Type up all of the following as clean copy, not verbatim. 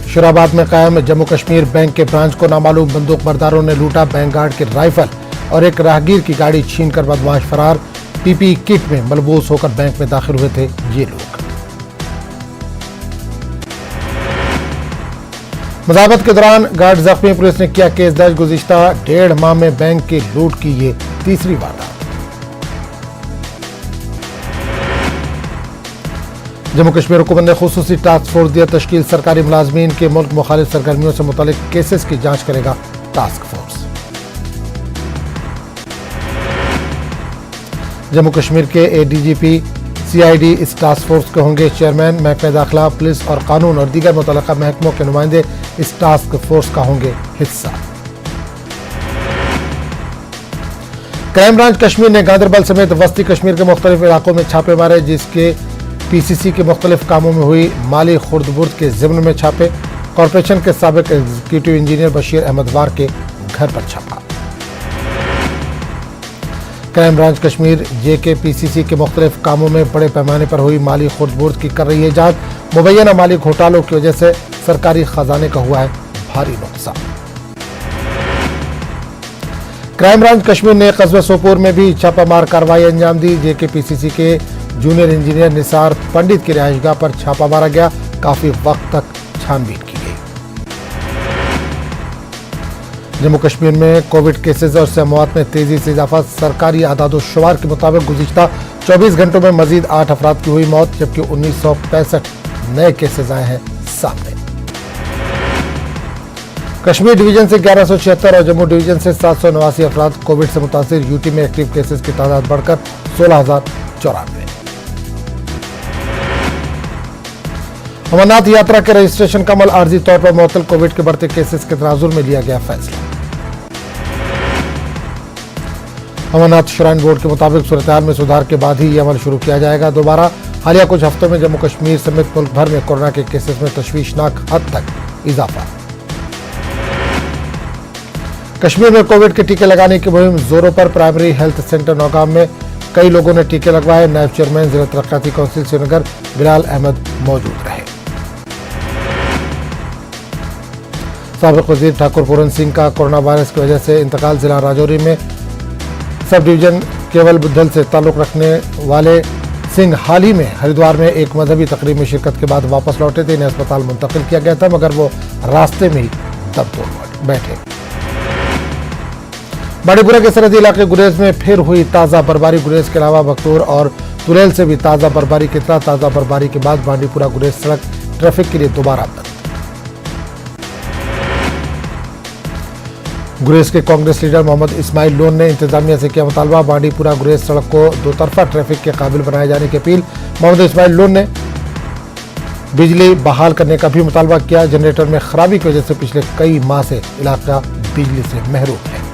शुराबाद में कायम जम्मू कश्मीर बैंक के ब्रांच को नामालूम बंदूक बरदारों ने लूटा। बैंक गार्ड की राइफल और एक राहगीर की गाड़ी छीनकर बदमाश फरार। पीपीई किट में मलबूस होकर बैंक में दाखिल हुए थे ये लोग। मुजाहमत के दौरान गार्ड जख्मी, पुलिस ने किया केस दर्ज। गुज़िश्ता 1.5 माह में बैंक की लूट की ये तीसरी वारदात। जम्मू कश्मीर हुकूमत ने खुसूसी टास्क फोर्स दिया तश्कील। सरकारी मुलाजमीन के मुल्क मुखालिफ सरगर्मियों से मुतालिक केसेस की जांच करेगा टास्क फोर्स। जम्मू कश्मीर के एडीजीपी सीआईडी इस टास्क फोर्स के होंगे चेयरमैन। महकमे दाखिला, पुलिस और कानून और दीगर मुतल्लिका महकमों के नुमाइंदे इस टास्क फोर्स का होंगे हिस्सा। क्राइम ब्रांच कश्मीर ने गांदरबल समेत वस्ती कश्मीर के मुख्तलिफ इलाकों में छापे मारे, जिसके पीसीसी के मुख्तलिफ कामों में हुई माली खुर्द-बुर्द के ज़िम्न में छापे। कॉरपोरेशन के साबिक एग्जीक्यूटिव इंजीनियर बशीर अहमद वार के घर पर छापा। क्राइम ब्रांच कश्मीर जेके पीसीसी के मुख्तलिफ कामों में बड़े पैमाने पर हुई माली खुर्द-बुर्द की कर रही है जांच। मुबैना माली घोटालों की वजह से सरकारी खजाने का हुआ है भारी नुकसान। क्राइम ब्रांच कश्मीर ने कस्बे सोपोर में भी छापामार कार्रवाई अंजाम दी। जेके पीसीसी के जूनियर इंजीनियर निसार पंडित की रिहाइशगाह पर छापा मारा गया। काफी वक्त तक छानबीन की गई। जम्मू कश्मीर में कोविड केसेस और मौत में तेजी से इजाफा। सरकारी आदादोशुमार के मुताबिक गुज़िश्ता 24 घंटों में मजीद 8 अफराद की हुई मौत, जबकि 1965 नए केसेस आए हैं सामने। कश्मीर डिवीजन से 1176 और जम्मू डिवीजन से 789 अफराद कोविड से मुतासिर। यूटी में एक्टिव केसेस की तादाद बढ़कर 16,094। अमरनाथ यात्रा के रजिस्ट्रेशन का अमल आर्जी तौर पर मुअत्तल। कोविड के बढ़ते केसेस के तनाजुर में लिया गया फैसला। अमरनाथ श्राइन बोर्ड के मुताबिक सूरत-ए-हाल में सुधार के बाद ही यह अमल शुरू किया जाएगा दोबारा। हालिया कुछ हफ्तों में जम्मू कश्मीर समेत मुल्क भर में कोरोना के केसेस में तशवीशनाक हद तक इजाफा। कश्मीर में कोविड के टीके लगाने की मुहिम जोरों पर। प्राइमरी हेल्थ सेंटर नौगाम में कई लोगों ने टीके लगवाए। नायब चेयरमैन जिला तरक्याती काउंसिल श्रीनगर बिलाल अहमद मौजूद रहे। साबिक वजीर ठाकुर पूरन सिंह का कोरोना वायरस की वजह से इंतकाल। जिला राजौरी में सब डिवीजन केवल बुद्धल से ताल्लुक रखने वाले सिंह हाल ही में हरिद्वार में एक मजहबी तकरीब में शिरकत के बाद वापस लौटे थे। इन्हें अस्पताल मुंतकिल किया गया था, मगर वो रास्ते में ही दम तोड़ बैठे। बांडीपुरा के सरहदी इलाके गुरेज में फिर हुई ताज़ा बर्फबारी। गुरेज के अलावा बख्तूर और तुरेल से भी ताज़ा बर्फबारी की तरह। ताज़ा बर्फबारी के बाद बांडीपुरा गुरेज सड़क ट्रैफिक के लिए दोबारा बंद। गुरेज के कांग्रेस लीडर मोहम्मद इस्माइल लोन ने इंतजामिया से किया मुतालबा। बांडीपुरा गुरेज सड़क को दो तरफा ट्रैफिक के काबिल बनाए जाने की अपील। मोहम्मद इस्माइल लोन ने बिजली बहाल करने का भी मुतालबा किया। जनरेटर में खराबी की वजह से पिछले कई माह से इलाका बिजली से महरूम है।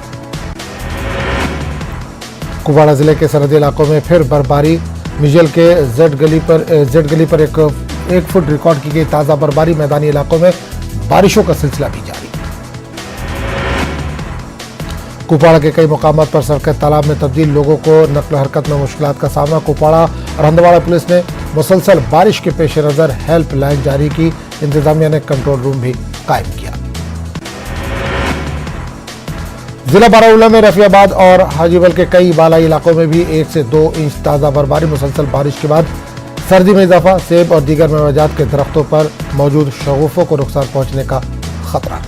कुपवाड़ा जिले के सरहदी इलाकों में फिर बर्फबारी। मिजल के जेड गली पर एक फुट रिकॉर्ड की गई ताज़ा बर्फबारी। मैदानी इलाकों में बारिशों का सिलसिला भी जारी। कुपवाड़ा के कई मुकामात पर सड़कें तालाब में तब्दील। लोगों को नक्ल हरकत में मुश्किलात का सामना। कुपवाड़ा और हंदवाड़ा पुलिस ने मुसलसल बारिश के पेश नज़र हेल्पलाइन जारी की। इंतजामिया ने कंट्रोल रूम भी कायम किया। जिला बारामूला में रफियाबाद और हाजीबल के कई बालाई इलाकों में भी 1 से 2 इंच ताज़ा बर्फबारी। मुसलसल बारिश के बाद सर्दी में इजाफा। सेब और दीगर मेवाजात के दरख्तों पर मौजूद शगुफों को नुकसान पहुंचने का खतरा।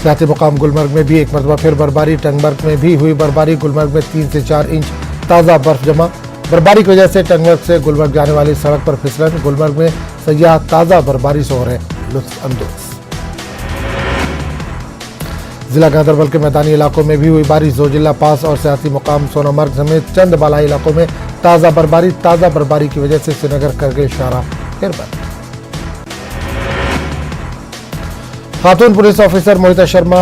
सियासी मुकाम गुलमर्ग में भी एक मरतबा फिर बर्फबारी। टंगमर्ग में भी हुई बर्फबारी। गुलमर्ग में 3 से 4 इंच ताज़ा बर्फ जमा। बर्फबारी की वजह से टंगमर्ग से गुलमर्ग जाने वाली सड़क पर फिसलन। गुलमर्ग में सयाह ताज़ा बर्फबारी से हो रहे लुत्फ अंदोज। जिला गांदरबल के मैदानी इलाकों में भी हुई बारिश। जोजिला पास और सियासी मुकाम सोनामर्ग समेत चंद बालाई इलाकों में ताज़ा बर्फबारी। ताज़ा बर्फबारी की वजह से श्रीनगर करगिल शाहरा फिर बंद। खातून पुलिस ऑफिसर मोहिता शर्मा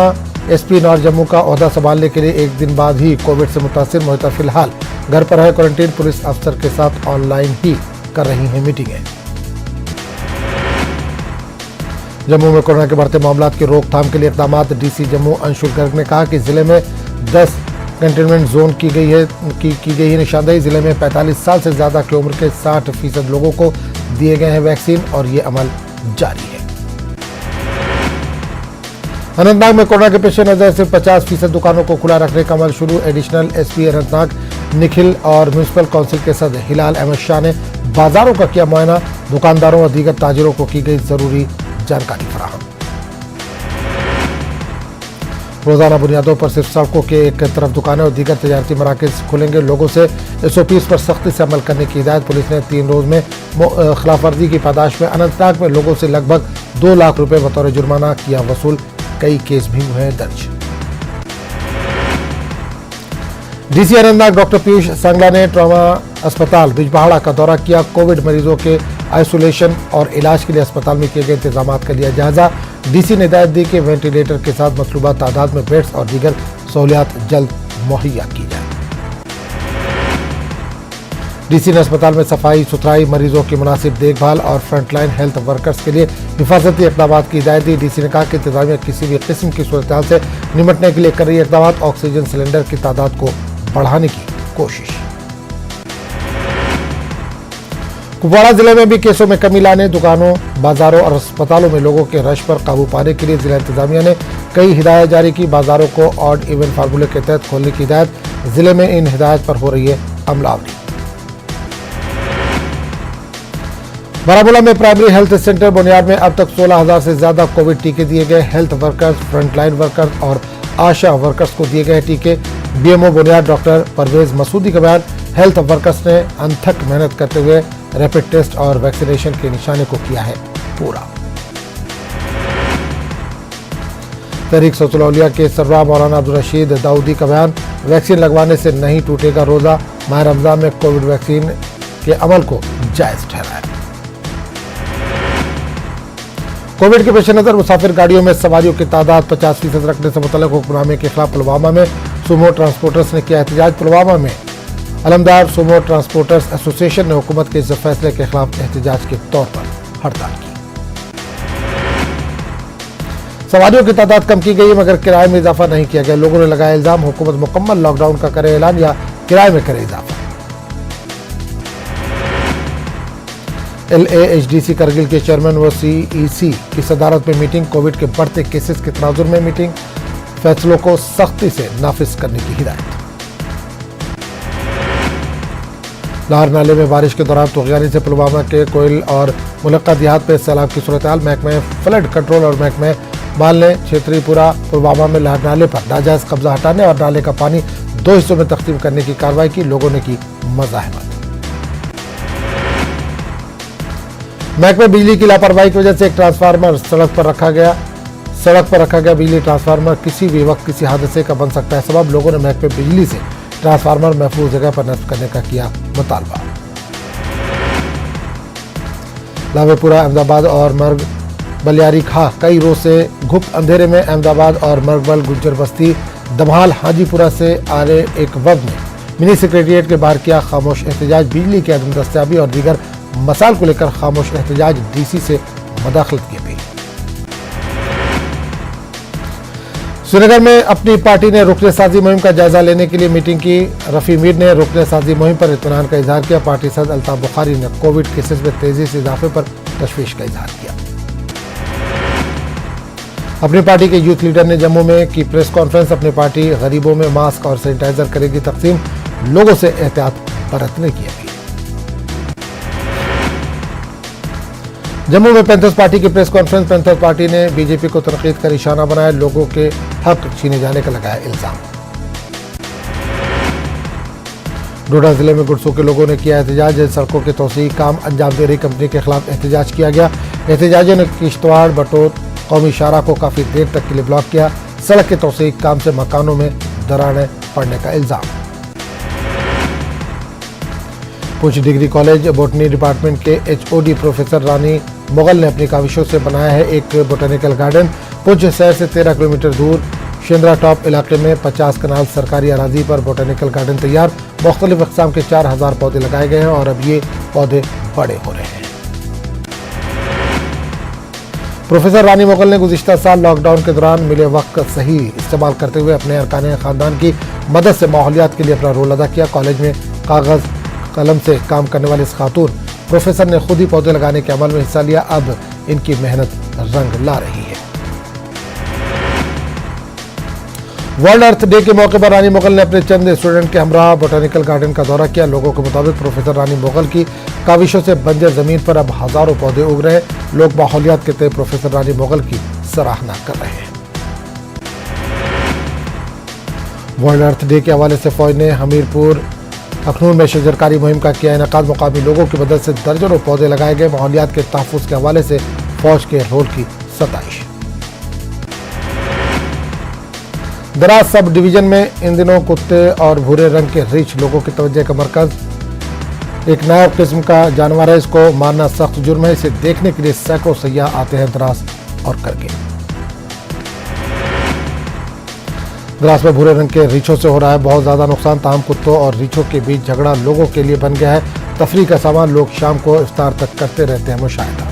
एसपी नॉर्थ जम्मू का ओहदा संभालने के लिए एक दिन बाद ही कोविड से मुतासिर। मोहिता फिलहाल घर पर है क्वारंटीन। पुलिस अफसर के साथ ऑनलाइन ही कर रही हैं मीटिंगें। जम्मू में कोरोना के बढ़ते मामलों की रोकथाम के लिए इकदाम। डीसी जम्मू अंशुल गर्ग ने कहा कि जिले में 10 कंटेनमेंट जोन की गई है निशानदेही। जिले में 45 साल से ज्यादा की उम्र के 60% लोगों को दिए गए हैं वैक्सीन और ये अमल जारी है। अनंतनाग में कोरोना के पेश नजर सिर्फ 50% दुकानों को खुला रखने का अमल शुरू। एडिशनल एसपी अनंतनाग निखिल और म्यूनिसिपल काउंसिल के सदस्य हिलाल अहमद शाह ने बाजारों का किया मुआयना। दुकानदारों और दीगर ताजिरों को की गई जरूरी जानकारी फराहम। रोजाना बुनियादों पर सिर्फ सड़कों के एक तरफ दुकानें और दीगर तजारती मराकज खुलेंगे। लोगों से SOPs पर सख्ती से अमल करने की हिदायत। पुलिस ने 3 रोज में खिलाफवर्जी की पादाश में अनंतनाग में लोगों से लगभग 2 लाख रुपए बतौर जुर्माना किया वसूल। कई केस भी हुए हैं दर्ज। डीसी अनंतनाग डॉक्टर पीयूष सांगला ने ट्रॉमा अस्पताल बिजबहाड़ा का दौरा किया। कोविड मरीजों के आइसोलेशन और इलाज के लिए अस्पताल में किए गए इंतजाम का लिया जायजा। डीसी ने हिदायत दी कि वेंटिलेटर के साथ मतलूबा तादाद में बेड्स और दीगर सहूलियात जल्द मुहैया की जाए। डीसी ने अस्पताल में सफाई सुथराई, मरीजों की मुनासिब देखभाल और फ्रंटलाइन हेल्थ वर्कर्स के लिए हिफाजती इक़दाम की हिदायत दी। डीसी ने कहा कि इंतजामिया किसी भी किस्म की सूरत से निपटने के लिए कर रही इक़दाम। ऑक्सीजन सिलेंडर की तादाद को बढ़ाने की कोशिश। कुपवाड़ा जिले में भी केसों में कमी लाने, दुकानों, बाजारों और अस्पतालों में लोगों के रश पर काबू पाने के लिए जिला इंतजामिया ने कई हिदायत जारी की। बाजारों को ऑड इवन फार्मूले के तहत खोलने की हिदायत। जिले में इन हिदायत पर हो रही है अमलावरी। बारामूला में प्राइमरी हेल्थ सेंटर बुनियाद में अब तक 16,000 से ज्यादा कोविड टीके दिए गए। हेल्थ वर्कर्स, फ्रंटलाइन वर्कर्स और आशा वर्कर्स को दिए गए टीके। BMO बुनियाद डॉक्टर परवेज मसूदी के बयान। हेल्थ वर्कर्स ने अनथक मेहनत करते हुए रैपिड टेस्ट और वैक्सीनेशन के निशाने को किया है पूरा। तहरीक सौतलौलिया के सरबराह मौलाना अब्दुल रशीद दाऊदी का बयान। वैक्सीन लगवाने से नहीं टूटेगा रोजा। माह रमजान में कोविड वैक्सीन के अमल को जायज ठहराया। कोविड के पेश नजर मुसाफिर गाड़ियों में सवारियों की तादाद 50% रखने से मुतल्लिक हुक्मनामे के खिलाफ पुलवामा में सुमो ट्रांसपोर्टर्स ने किया एहतजाज। पुलवामा में अलमदार सुमो ट्रांसपोर्टर्स एसोसिएशन ने हुकूमत के इस फैसले के खिलाफ एहतजाज के तौर पर हड़ताल की। सवारियों की तादाद कम की गई मगर किराए में इजाफा नहीं किया गया। लोगों ने लगाया इल्जाम हुकूमत मुकम्मल लॉकडाउन का करे ऐलान या किराए में करे इजाफा। LAHDC करगिल के चेयरमैन व CEC की सदारत में मीटिंग। कोविड के बढ़ते केसेस के तनाजुर में मीटिंग। फैसलों को सख्ती से नाफिज करने की हिदायत। लाहौर नाले में बारिश के दौरान तुगयानी से पुलवामा के कोयल और मुलक्का देहात में सैलाब की सूरत हाल। महकमे फ्लड कंट्रोल और महकमे माल ने क्षेत्रीपुरा पुलवामा में लाहौर नाले पर नाजायज कब्जा हटाने और नाले का पानी 2 हिस्सों में तकसीम करने की कार्रवाई की। लोगों ने की मज़ाहमत। महकमे बिजली की लापरवाही की वजह से एक ट्रांसफार्मर सड़क पर रखा गया बिजली ट्रांसफार्मर किसी भी वक्त किसी हादसे का बन सकता है सबब। लोगों ने महकमे बिजली से ट्रांसफार्मर महफूज जगह पर नस्ब करने का किया मुतालबा। लावेपुरा, अहमदाबाद और मर्ग बलियारी खां कई रोज से घुप अंधेरे में। अहमदाबाद और मरगबल, गुज्जर बस्ती, दमहाल, हाजीपुरा से आ रहे एक वक्त में मिनी सेक्रेटरिएट के बाहर किया खामोश एहतजाज। बिजली की अदम दस्तयाबी और दीगर मसाल को लेकर खामोश एहतजाज। DC से मदाखलत की अपील। श्रीनगर में अपनी पार्टी ने रुकने साजी मुहिम का जायजा लेने के लिए मीटिंग की। रफी मीर ने रुकने साजी मुहिम पर इत्मीनान का इजहार किया। पार्टी सदर अल्ताफ बुखारी ने कोविड केसेस में तेजी से इजाफे पर तशवीश का इजहार किया। अपनी पार्टी के यूथ लीडर ने जम्मू में की प्रेस कॉन्फ्रेंस। अपनी पार्टी गरीबों में मास्क और सैनिटाइजर करेगी तकसीम। लोगों से एहतियात बरतने की अपील। जम्मू में पैंथर्स पार्टी की प्रेस कॉन्फ्रेंस। पैंथर्स पार्टी ने बीजेपी को तनकीद कर निशाना बनाया। लोगों के हक छीने जाने का लगाया इल्जाम। डोडा जिले में गुडसू के लोगों ने किया एहतजाज। सड़कों के तोसी काम अंजाम दे रही कंपनी के खिलाफ एहतजाज किया गया। एहतजाजियों ने किश्तवाड़ बटोत कौमी शाहरा को काफी देर तक के लिए ब्लॉक किया। सड़क के तोसी काम से मकानों में दरारें पड़ने का इल्जाम। Poonch degree college botany department के HOD प्रोफेसर रानी मुगल ने अपनी काविशों से बनाया है एक बोटेनिकल गार्डन। पुंछ शहर से 13 किलोमीटर दूर शेंद्रा टॉप इलाके में 50 कनाल सरकारी अराजी पर बोटेनिकल गार्डन तैयार। मुख्तलिफ अक़साम के 4000 पौधे लगाए गए हैं और अब ये पौधे बड़े हो रहे हैं। प्रोफेसर रानी मुगल ने गुज़िश्ता साल लॉकडाउन के दौरान मिले वक्त का सही इस्तेमाल करते हुए अपने अरकान खानदान की मदद से माहौलियात के लिए अपना रोल अदा किया। कॉलेज में कागज कलम से काम करने वाले इस खातून प्रोफेसर ने खुद ही पौधे लगाने के अमल में हिस्सा लिया। अब इनकी मेहनत रंग ला रही है। वर्ल्ड अर्थ डे के मौके पर रानी मुगल ने अपने चंद स्टूडेंट के हमरा बोटानिकल गार्डन का दौरा किया। लोगों के मुताबिक प्रोफेसर रानी मुगल की काविशों से बंजर जमीन पर अब हजारों पौधे उग रहे हैं। लोग माहौलियात के तहत प्रोफेसर रानी मुगल की सराहना कर रहे हैं। वर्ल्ड अर्थ डे के हवाले से फौज ने हमीरपुर अखनूर में शजरकारी मुहिम का किया इनेकाद। मुकामी लोगों की मदद से दर्जनों पौधे लगाए गए। माहौलियात के तहफ्फुज़ के हवाले से फौज के रोल की सताइश। दराज सब डिवीजन में इन दिनों कुत्ते और भूरे रंग के रीछ लोगों की तवज्जो का मरकज। एक नायब किस्म का जानवर है, इसको मारना सख्त जुर्म है। इसे देखने के लिए सैकड़ों सयाह आते हैं दराज और करगिल। दराज में भूरे रंग के रीछों से हो रहा है बहुत ज्यादा नुकसान। ताम कुत्तों और रीछों के बीच झगड़ा लोगों के लिए बन गया है तफरीह का सामान। लोग शाम को इफ्तार तक करते रहते हैं मुशाहिदा।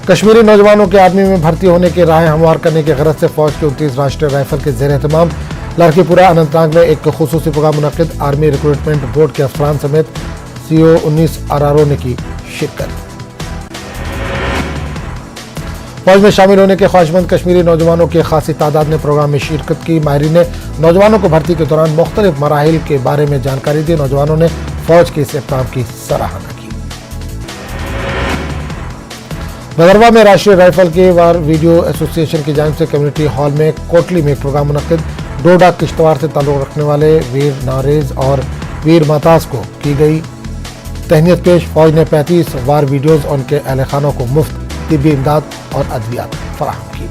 कश्मीरी नौजवानों के आर्मी में भर्ती होने की राहें हमवार करने की गरज से फौज के 29 राष्ट्रीय राइफल के जेर एहतमाम लड़कीपुरा अनंतनाग में एक खुसूसी प्रोग्राम मुनक्किद। आर्मी रिक्रूटमेंट बोर्ड के अफसरान समेत CO 19 RRO ने की शिरकत। फौज में शामिल होने के ख्वाहिशमंद कश्मीरी नौजवानों की खासी तादाद ने प्रोग्राम में शिरकत की। माहिरीन ने नौजवानों को भर्ती के दौरान मुख्तलिफ मराहिल के बारे में जानकारी दी। नौजवानों ने फौज के इस इक़दाम की सराहना की। भदरवा में राष्ट्रीय राइफल के वार वीडियो एसोसिएशन की जानिब से कम्युनिटी हॉल में कोटली में एक प्रोग्राम मुनक्किद। डोडा किश्तवाड़ से ताल्लुक़ रखने वाले वीर नारेज और वीर माताज को की गई तहनीत पेश। फौज ने 35 वार वीडियोज और उनके अहल खानों को मुफ्त तिब्बी इमदाद और अद्वियात फराहम की।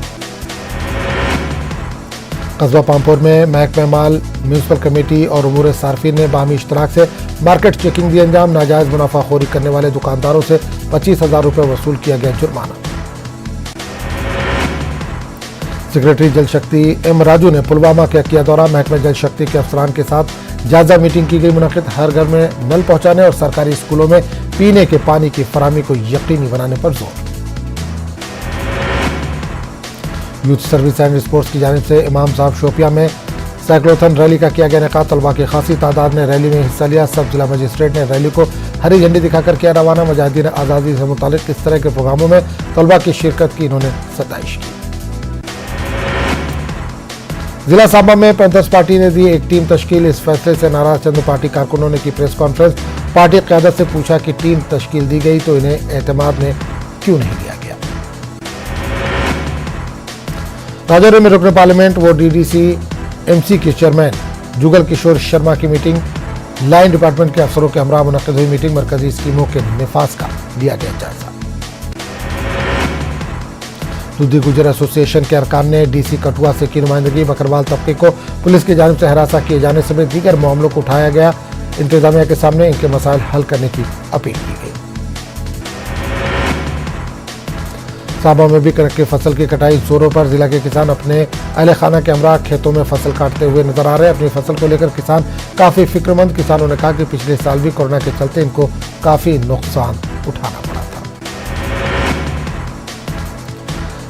कस्बा पामपुर में महकमा माल म्यूनसिपल कमेटी और उमूर सार्फिन ने बाहमी इश्तराक से मार्केट चेकिंग दी अंजाम। नाजायज मुनाफाखोरी करने वाले दुकानदारों से 25,000 रुपये वसूल किया गया जुर्माना। सेक्रेटरी जल शक्ति M राजू ने पुलवामा का किया दौरा। महकमा जल शक्ति के अफसरान के साथ जायजा मीटिंग की गई मुनक्किद। हर घर में नल पहुंचाने और सरकारी स्कूलों में पीने के पानी की फराहमी को यकीनी बनाने पर जोर। यूथ सर्विस एंड स्पोर्ट्स की जानिब से इमाम साहब शोपिया में साइक्लोथन रैली का किया गया इनेकाद। तलबा की खासी तादाद ने रैली में हिस्सा लिया। सब जिला मजिस्ट्रेट ने रैली को हरी झंडी दिखाकर किया रवाना। मुजाहिदीन आज़ादी से मुतालिक इस तरह के प्रोग्रामों में तलबा की शिरकत की इन्होंने सताइश की। जिला साबा में पैंथर्स पार्टी ने दी एक टीम तश्कील। इस फैसले से नाराज चंद पार्टी कारकुनों ने की प्रेस कॉन्फ्रेंस। पार्टी क़यादत से पूछा कि टीम तश्कील दी गई तो इन्हें एतमाद में क्यों नहीं लिया गया। राजौरी में रुकन पार्लियामेंट व DDC MC के चेयरमैन जुगल किशोर शर्मा की मीटिंग। लाइन डिपार्टमेंट के अफसरों के हमरा मुनक्किद हुई मीटिंग। मरकजी स्कीमों के निफाज का लिया गया जायजा। दूधी गुजर एसोसिएशन के अरकान ने DC कठुआ से की नुमाइंदगी। बकरवाल तबके को पुलिस की जानिब से हिरासत किए जाने समेत दीगर मामलों को उठाया गया। इंतजामिया के सामने इनके मसाइल हल करने की अपील की गई। साबा में भी कनक की फसल की कटाई जोरों पर। जिला के किसान अपने अहल खाना के हमरा खेतों में फसल काटते हुए नजर आ रहे हैं। अपनी फसल को लेकर किसान काफी फिक्रमंद। किसानों ने कहा कि पिछले साल भी कोरोना के चलते इनको काफी नुकसान उठाना पड़ा था।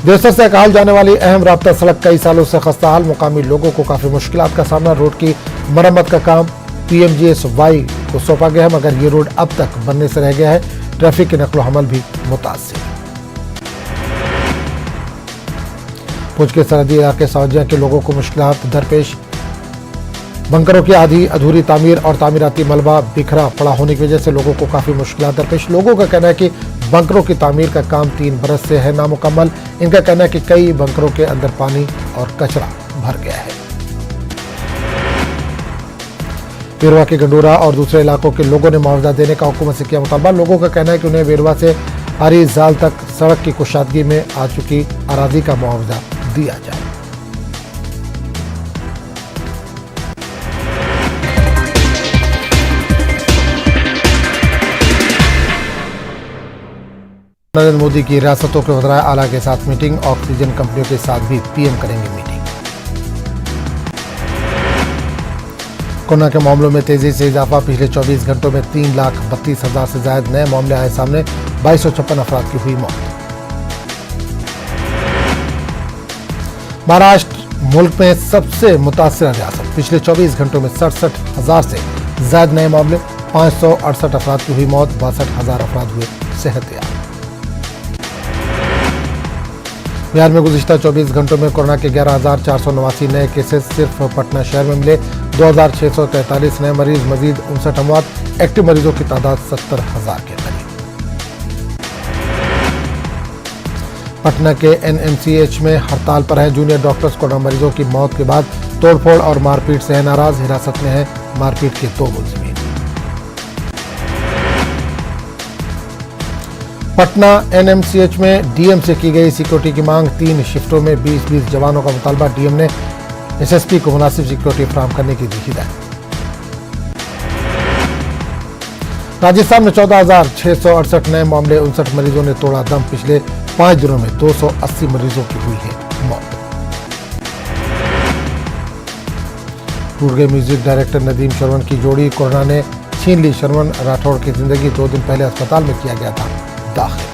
देवसर से कहाल जाने वाली अहम राब्ता सड़क कई सालों से खस्ता हाल। मुकामी लोगों को काफी मुश्किलात का सामना। रोड की मरम्मत का काम PMGSY को सौंपा गया है, मगर ये रोड अब तक बनने से रह गया है। ट्रैफिक के नकलो हमल भी मुतासिर। पुंछ के सरहदी इलाके सावजिया के लोगों को मुश्किलात दरपेश। बंकरों की आधी अधूरी तामीर और तामीराती मलबा बिखरा पड़ा होने की वजह से लोगों को काफी मुश्किलात दरपेश। लोगों का कहना है कि बंकरों की तामीर का काम 3 बरस से है नामुकम्मल। इनका कहना है कि कई बंकरों के अंदर पानी और कचरा भर गया है। वेरवा के गंडोरा और दूसरे इलाकों के लोगों ने मुआवजा देने का हुकूमत से किया मुतालबा। लोगों का कहना है कि उन्हें वेरवा से आरी जाल तक सड़क की कुशादगी में आ चुकी अराजी का मुआवजा दिया जाए। नरेंद्र मोदी की रियासतों के वज़राए आला के साथ मीटिंग। ऑक्सीजन कंपनियों के साथ भी PM करेंगे मीटिंग। कोरोना के मामलों में तेजी से इजाफा। पिछले 24 घंटों में 3,32,000 से ज्यादा नए मामले आए सामने। 2256 अफराद की हुई मौत। महाराष्ट्र मुल्क में सबसे मुतासिर रियासत। पिछले 24 घंटों में 67,000 से ज्यादा नए मामले। 568 अफराद की हुई मौत, 62,000 अफराद हुए सेहतयाब। बिहार में गुज़िश्ता 24 घंटों में कोरोना के 11,489 नए केसेस सिर्फ पटना शहर में मिले। 2,643 नए मरीज, मजीद 59 अमवात। एक्टिव मरीजों की तादाद 70,000 के करीब। पटना के एनएमसीएच में हड़ताल पर है जूनियर डॉक्टर्स। कोरोना मरीजों की मौत के बाद तोड़फोड़ और मारपीट से है नाराज। हिरासत में है मारपीट के 2 मुलजिमीन। पटना एनएमसीएच में डीएम से की गई सिक्योरिटी की मांग। 3 शिफ्टों में 20-20 जवानों का मुतालबा। डीएम ने एसएसपी को मुनासिब सिक्योरिटी फराहम करने की दी हिदायत। राजस्थान में 14,668 नए मामले, 59 मरीजों ने तोड़ा दम। पिछले 5 दिनों में 280 मरीजों की हुई है मौत। टूट गए म्यूजिक डायरेक्टर नदीम श्रवण की जोड़ी। कोरोना ने छीन ली श्रवण राठौड़ की जिंदगी। 2 दिन पहले अस्पताल में किया गया था दाखिल।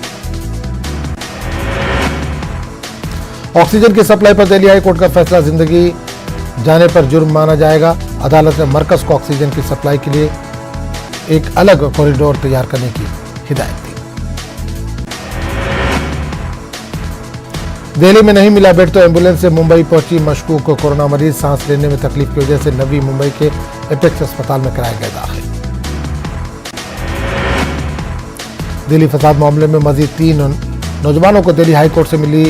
ऑक्सीजन की सप्लाई पर दिल्ली हाई कोर्ट का फैसला। जिंदगी जाने पर जुर्म माना जाएगा। अदालत ने मरकज को ऑक्सीजन की सप्लाई के लिए एक अलग कॉरिडोर तैयार करने की हिदायत दी। दिल्ली में नहीं मिला बेड तो एम्बुलेंस से मुंबई पहुंची मशकूक को कोरोना मरीज। सांस लेने में तकलीफ की वजह से नवी मुंबई के एपेक्स अस्पताल में कराया गया दाखिल। दिल्ली फसाद मामले में मजीद 3 नौजवानों को दिल्ली हाई कोर्ट से मिली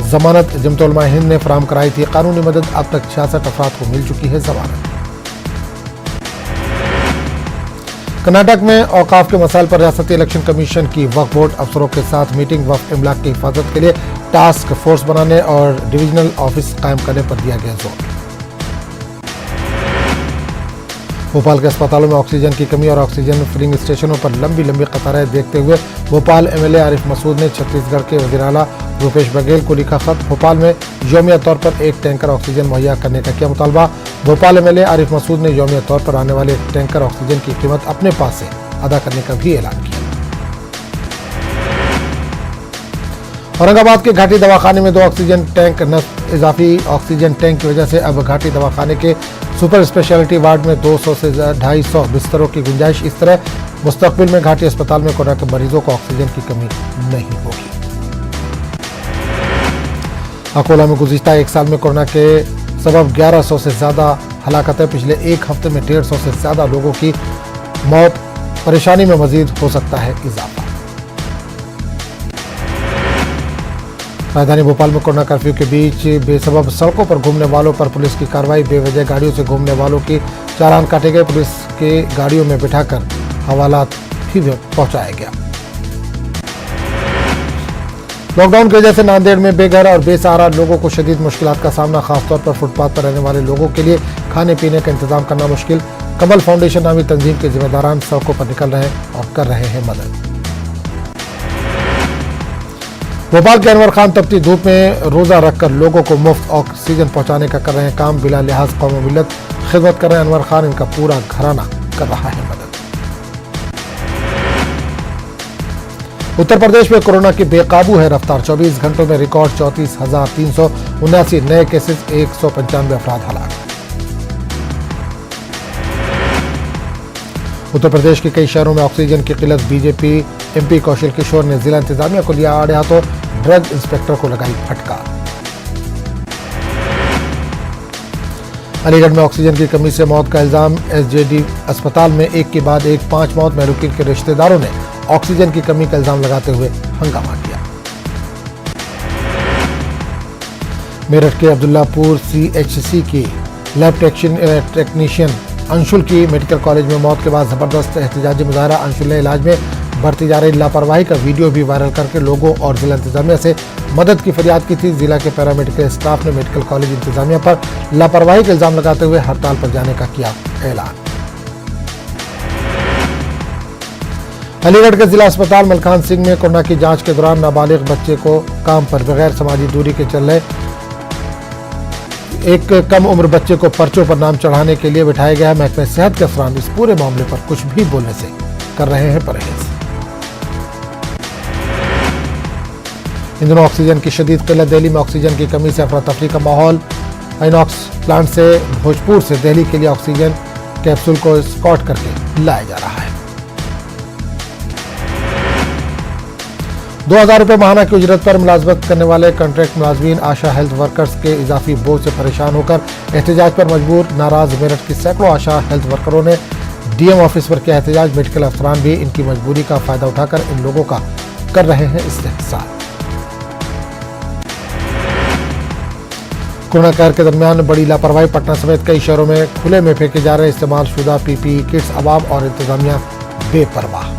जमानत। जमात उलमा हिंद ने फराहम कराई थी कानूनी मदद। अब तक 66 अफराद को मिल चुकी है जमानत। कर्नाटक में औकाफ के मसाइल पर रियासती इलेक्शन कमीशन की वक्फ बोर्ड अफसरों के साथ मीटिंग। वक्फ इमलाक की हिफाजत के लिए टास्क फोर्स बनाने और डिविजनल ऑफिस कायम करने पर दिया गया जोर। भोपाल के अस्पतालों में ऑक्सीजन की कमी और ऑक्सीजन फिलिंग स्टेशनों पर लंबी कतारें देखते हुए भोपाल एमएलए आरिफ मसूद ने छत्तीसगढ़ के वज़ीर आला भूपेश बघेल को लिखा खत। भोपाल में यौमिया तौर पर 1 टैंकर ऑक्सीजन मुहैया करने का किया मुतालबा। भोपाल एमएलए आरिफ मसूद ने यौमिया तौर पर आने वाले टैंकर ऑक्सीजन की कीमत अपने पास से अदा करने का भी ऐलान किया। औरंगाबाद के घाटी दवाखाने में 2 ऑक्सीजन टैंक नस्ब। इजाफी ऑक्सीजन टैंक की वजह से अब घाटी दवाखाने के सुपर स्पेशलिटी वार्ड में 200 से 250 बिस्तरों की गुंजाइश। इस तरह मुस्तकबिल में घाटी अस्पताल में कोरोना के मरीजों को ऑक्सीजन की कमी नहीं होगी। अकोला में गुज़िश्ता 1 साल में कोरोना के सबब 1100 से ज्यादा हलाकतें। पिछले 1 हफ्ते में 150 से ज्यादा लोगों की मौत। परेशानी में मजीद हो सकता है इजाफा। राजधानी भोपाल में कोरोना कर्फ्यू के बीच बेसबब सड़कों पर घूमने वालों पर पुलिस की कार्रवाई। बेवजह गाड़ियों से घूमने वालों की चालान काटे गए। पुलिस के गाड़ियों में बिठाकर हवालात भी पहुंचाया गया। लॉकडाउन की वजह से नांदेड़ में बेघर और बेसहारा लोगों को शदीद मुश्किलात का सामना। खासतौर पर फुटपाथ पर रहने वाले लोगों के लिए खाने पीने का इंतजाम करना मुश्किल। कमल फाउंडेशन नामी तंजीम के जिम्मेदारान सड़कों पर निकल रहे हैं और कर रहे हैं मदद। भोपाल के अनवर खान तपती धूप में रोजा रखकर लोगों को मुफ्त ऑक्सीजन पहुंचाने का कर रहे हैं काम। बिला लिहाज कौम व मिल्लत खिदमत कर रहे हैं अनवर खान। इनका पूरा घराना कर रहा है मदद। उत्तर प्रदेश में कोरोना की बेकाबू है रफ्तार। 24 घंटों में रिकॉर्ड 34,379 नए केसेस। 195 अफराद हलाक। उत्तर प्रदेश के कई शहरों में ऑक्सीजन की किल्लत। बीजेपी एमपी कौशल किशोर ने जिला इंतजामिया को लिया आड़े हाथों। ड्रग इंस्पेक्टर को लगाई फटकार। अलीगढ़ में ऑक्सीजन की कमी से मौत का इल्जाम। एसजेडी अस्पताल में एक के बाद एक 5 मौत। महरूकीन के रिश्तेदारों ने ऑक्सीजन की कमी का इल्जाम लगाते हुए हंगामा किया। मेरठ के अब्दुल्लापुर सीएचसी की लैब टेक्नीशियन अंशुल की मेडिकल कॉलेज में मौत के बाद जबरदस्त एहतजाजी मुजाहरा। अंशुल ने इलाज में बरती जा रही लापरवाही का वीडियो भी वायरल करके लोगों और जिला इंतजामिया से मदद की फरियाद की थी। जिला के पैरामेडिकल स्टाफ ने मेडिकल कॉलेज इंतजामिया पर लापरवाही का इल्जाम लगाते हुए हड़ताल पर जाने का किया ऐलान। अलीगढ़ के जिला अस्पताल मलखान सिंह में कोरोना की जांच के दौरान नाबालिग बच्चे को काम पर बगैर समाजी दूरी के चल रहे एक कम उम्र बच्चे को पर्चों पर नाम चढ़ाने के लिए बिठाया गया। महकमे सेहत के अफसरान इस पूरे मामले पर कुछ भी बोलने से कर रहे हैं परहेज। इन दिनों ऑक्सीजन की शदीद किल्लत। दिल्ली में ऑक्सीजन की कमी से अफरा तफरी का माहौल। आइनॉक्स प्लांट से भोजपुर से दिल्ली के लिए ऑक्सीजन कैप्सूल को स्कॉट करके लाया जा रहा है। ₹2000 माहाना की उजरत पर मुलाजमत करने वाले कॉन्ट्रैक्ट मुलाजमीन आशा हेल्थ वर्कर्स के इजाफी बोझ से परेशान होकर एहतजाज पर मजबूर। नाराज मेरठ की सैकड़ों आशा हेल्थ वर्करों ने डीएम ऑफिस पर किया एहतजाज। मेडिकल अफसरान भी इनकी मजबूरी का फायदा उठाकर इन लोगों का कर रहे हैं इस्तेहसाल। कोरोना कहर के दरमियान बड़ी लापरवाही, पटना समेत कई शहरों में खुले में फेंके जा रहे इस्तेमाल शुदा पीपीई किट्स, अवाम और इंतजामिया बेपरवाह।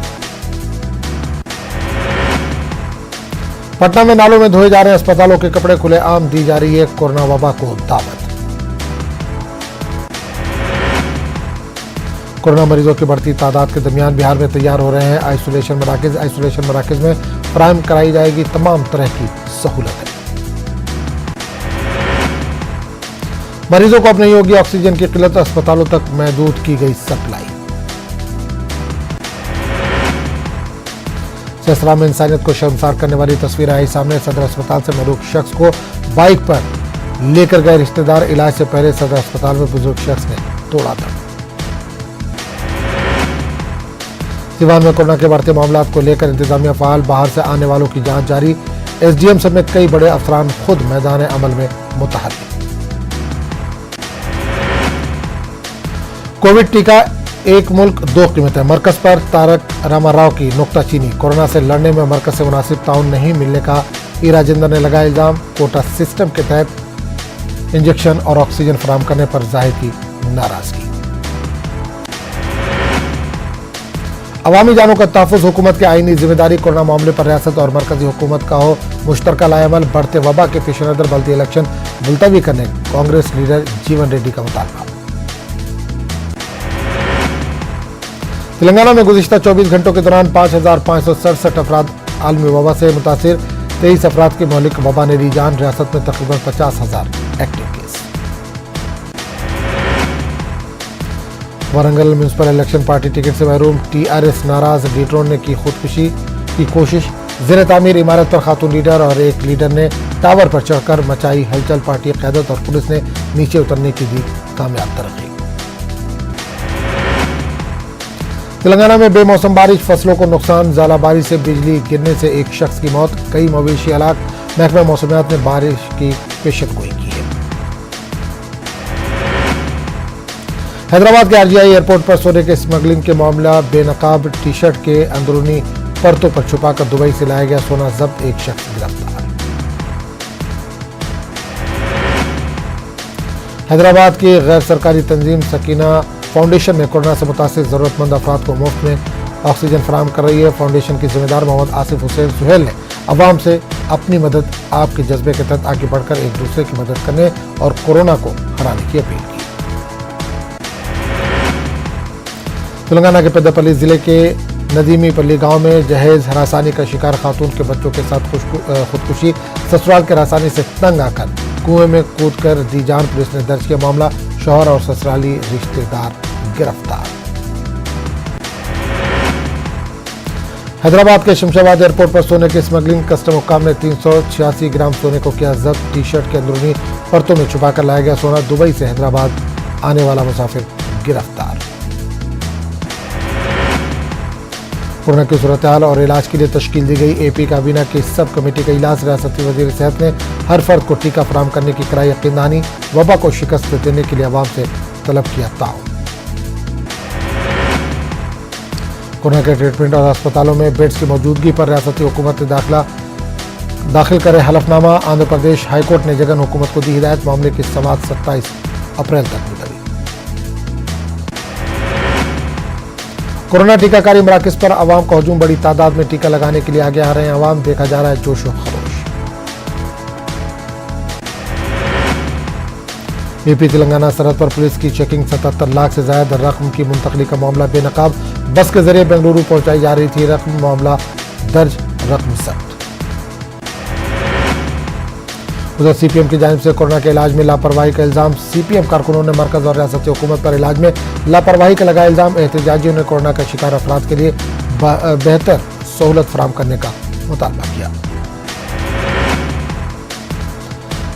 पटना में नालों में धोए जा रहे अस्पतालों के कपड़े खुलेआम दी जा रही है कोरोना वबा को दावत। कोरोना मरीजों की बढ़ती तादाद के दरमियान बिहार में तैयार हो रहे हैं आइसोलेशन मराकज। आइसोलेशन मराकज में फराहम कराई जाएगी तमाम तरह की सहूलतें। मरीजों को अब नहीं होगी ऑक्सीजन की किल्लत, अस्पतालों तक महदूद की गई सप्लाई। सिलसिला में इंसानियत को शर्मसार करने वाली तस्वीर आई सामने। सदर अस्पताल से मरूक शख्स को बाइक पर लेकर गए रिश्तेदार। इलाज से पहले सदर अस्पताल में बुजुर्ग शख्स ने तोड़ा दम। सिवान में कोरोना के बढ़ते मामलों को लेकर इंतजामिया फाल, बाहर से आने वालों की जांच जारी। एसडीएम समेत कई बड़े अफसरान खुद मैदान अमल में मुतहर्रिक। कोविड टीका एक मुल्क दो कीमतें, मरकज पर तारक रामाराव की नुक्ताचीनी। कोरोना से लड़ने में मरकज से मुनासिब ताउन नहीं मिलने का ई राजेंद्र ने लगाया इल्जाम। कोटा सिस्टम के तहत इंजेक्शन और ऑक्सीजन फराहम करने पर जाहिर की नाराजगी। अवामी जानों का तहफ़्फ़ुज़ हुकूमत की आईनी जिम्मेदारी। कोरोना मामले पर रियासत और मरकजी हुकूमत का हो मुश्तरका लाएअमल। बढ़ते वबा के पेश नज़र बल्दी इलेक्शन मुलतवी करने कांग्रेस लीडर जीवन रेड्डी का मुतालबा। तेलंगाना में गुज़िश्ता 24 घंटों के दौरान 5567 अफराद आलमी वबा से मुतासिर। 23 अफराद की मौलिक वबा ने ली जान। रियासत में तकरीबन 50,000 active case. Warangal municipal election party ticket से महरूम, टीआरएस नाराज। लीडरों ने की खुदकुशी की कोशिश। ज़ेर तामीर इमारत पर खातून लीडर और एक लीडर ने टावर पर चढ़कर मचाई हलचल। पार्टी क़यादत और पुलिस ने नीचे उतरने की दी कामयाब तरक्की। तेलंगाना में बेमौसम बारिश, फसलों को नुकसान। ज़ालाबारी से बिजली गिरने से एक शख्स की मौत, कई मवेशी हलाक। महकमा मौसमियात ने बारिश की पेशेनगोई की है। हैदराबाद के आरजीआई एयरपोर्ट पर सोने के स्मगलिंग के मामला। बेनकाब टी शर्ट के अंदरूनी परतों पर छुपाकर दुबई से लाया गया सोना जब्त, एक शख्स गिरफ्तार। हैदराबाद की गैर सरकारी तंजीम सकीना फाउंडेशन में कोरोना से मुतासिर जरूरतमंद अफराद को मुफ्त में ऑक्सीजन फराहम कर रही है। फाउंडेशन के जिम्मेदार मोहम्मद आसिफ हुसैन सुहेल ने अवाम से अपनी मदद आपके जज्बे के तहत आगे बढ़कर एक दूसरे की मदद करने और कोरोना को हराने की अपील की। तेलंगाना के पेद्दापल्ली जिले के नदीमीपल्ली गांव में जहेज हरासानी का शिकार खातून के बच्चों के साथ खुदकुशी। ससुराल के हरासानी से तंग आकर कुएं में कूदकर दी जान। पुलिस ने दर्ज किया मामला। शौहर और ससुराली रिश्तेदार गिरफ्तार। हैदराबाद के शमशाबाद एयरपोर्ट पर सोने की स्मगलिंग। कस्टम हुक्काम ने 386 ग्राम सोने को किया जब्त। टी शर्ट के अंदरूनी परतों में छुपाकर लाया गया सोना। दुबई से हैदराबाद आने वाला मुसाफिर गिरफ्तार। कोरोना की सूरत हाल और इलाज के लिए तश्कील दी गई एपी काबीना की सब कमेटी का इलाज। रियासती वजीर सेहत ने हर फर्द को टीका फराहम करने की कराई यकीन दहानी। वबा को शिकस्त देने के लिए अवाम से तलब किया ताउन। कोरोना के ट्रीटमेंट और अस्पतालों में बेड्स की मौजूदगी पर रियासती हुकूमत ने दाखिल करे हलफनामा। आंध्र प्रदेश हाईकोर्ट ने जगन हुकूमत को दी हिदायत। मामले की समाअत 27 अप्रैल तक मुलतवी। कोरोना टीकाकारी मराकज पर अवाम का हुजूम। बड़ी तादाद में टीका लगाने के लिए आगे आ रहे हैं अवाम। देखा जा रहा है जोश व खरोश। यूपी तेलंगाना सरहद पर पुलिस की चेकिंग। 77 लाख से ज्यादा रकम की मुंतकली का मामला बेनकाब। बस के जरिए बेंगलुरु पहुंचाई जा रही थी रकम। मामला दर्ज, रकम जब्त। उधर सीपीएम की जानिब से कोरोना के इलाज में लापरवाही का इल्जाम। सीपीएम कारकुनों ने मरकज और रियासती हुकूमत पर इलाज में लापरवाही का लगाया इल्जाम। एहतजाजियों ने कोरोना का शिकार अफराद के लिए बेहतर सहूलत फराहम करने का मुतालबा किया।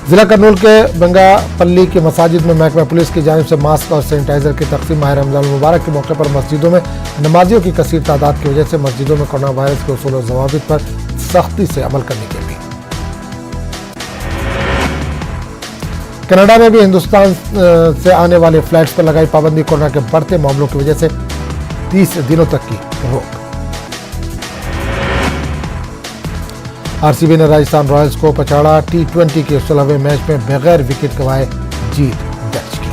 जिला करनूल के बंगापल्ली की मसाजिद में महकमा पुलिस की जानिब से मास्क और सैनिटाइजर की तकसीम। माह रमजान मुबारक के मौके पर मस्जिदों में नमाजियों की कसीर तादाद की वजह से मस्जिदों में कोरोना वायरस के उसूल और ज़वाबित पर सख्ती से अमल करने की अपील। कनाडा में भी हिंदुस्तान से आने वाले फ्लाइट्स पर लगाई पाबंदी। कोरोना के बढ़ते मामलों की वजह से 30 दिनों तक की रोक। आरसीबी ने राजस्थान रॉयल्स को पछाड़ा। T20 के 16वें मैच में बगैर विकेट गंवाए जीत दर्ज की।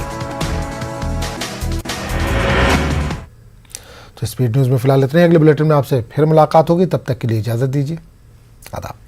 तो स्पीड न्यूज में फिलहाल इतने। अगले बुलेटिन में आपसे फिर मुलाकात होगी, तब तक के लिए इजाजत दीजिए। आदाब।